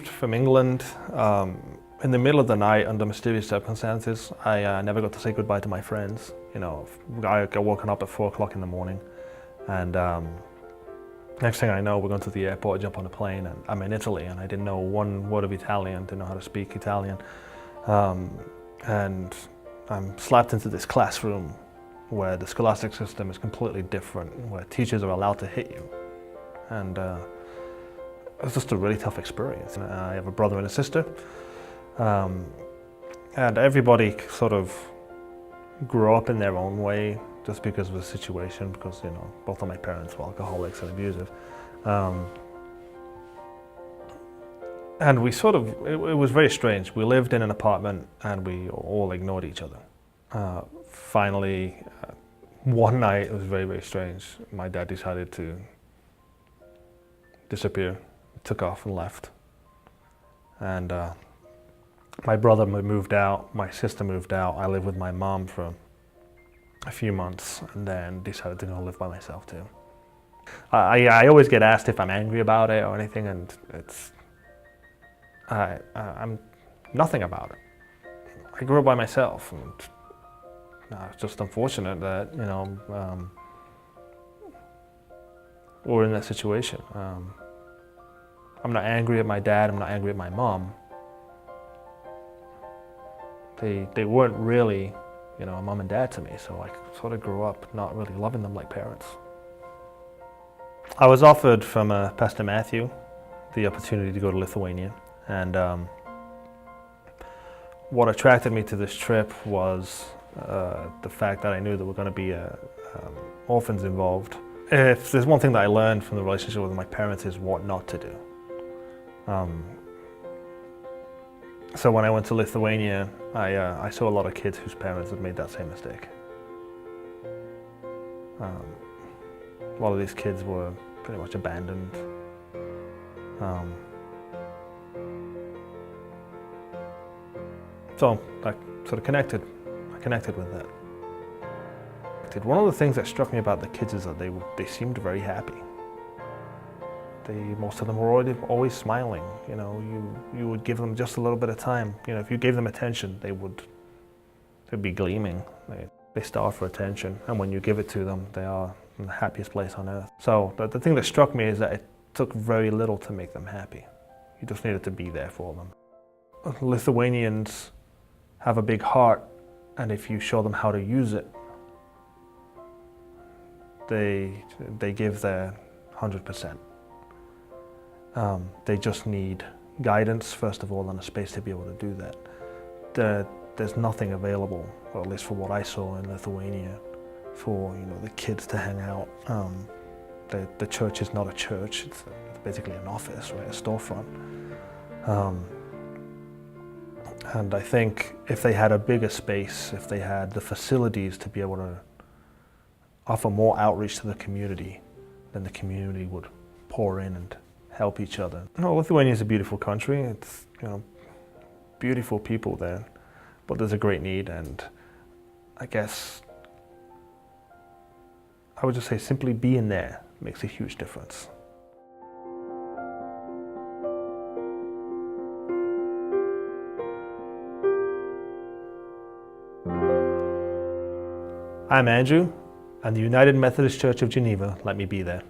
moved from England in the middle of the night under mysterious circumstances. I never got to say goodbye to my friends. You know, I got woken up at 4 o'clock in the morning, and next thing I know, we're going to the airport, jump on a plane, and I'm in Italy, and I didn't know one word of Italian, didn't know how to speak Italian, and I'm slapped into this classroom where the scholastic system is completely different, where teachers are allowed to hit you, and it was just a really tough experience. I have a brother and a sister, and everybody sort of grew up in their own way just because of the situation, because, you know, both of my parents were alcoholics and abusive. And we sort of, it was very strange. We lived in an apartment and we all ignored each other. Finally, one night, it was very, very strange. My dad decided to disappear, took off and left. And my brother moved out, my sister moved out. I lived with my mom for a few months and then decided to go live by myself too. I always get asked if I'm angry about it or anything, and I'm nothing about it. I grew up by myself, and it's just unfortunate that, you know, we're in that situation. I'm not angry at my dad, I'm not angry at my mom. They weren't really, you know, a mom and dad to me, so I sort of grew up not really loving them like parents. I was offered from Pastor Matthew the opportunity to go to Lithuania, and what attracted me to this trip was the fact that I knew there were going to be orphans involved. If there's one thing that I learned from the relationship with my parents is what not to do. So when I went to Lithuania, I saw a lot of kids whose parents had made that same mistake. A lot of these kids were pretty much abandoned. So I sort of connected with that. One of the things that struck me about the kids is that they seemed very happy. Most of them were always smiling. You know, you would give them just a little bit of time. You know, if you gave them attention, they'd be gleaming. They starve for attention, and when you give it to them, they are in the happiest place on earth. So the thing that struck me is that it took very little to make them happy. You just needed to be there for them. Lithuanians have a big heart, and if you show them how to use it, they give their 100%. They just need guidance, first of all, and a space to be able to do that. There's nothing available, or at least for what I saw in Lithuania, for, you know, the kids to hang out. The church is not a church, it's basically an office, right, a storefront. And I think if they had a bigger space, if they had the facilities to be able to offer more outreach to the community, then the community would pour in and help each other. No, Lithuania is a beautiful country. It's, you know, beautiful people there, but there's a great need, and I guess I would just say simply being there makes a huge difference. I'm Andrew, and the United Methodist Church of Geneva let me be there.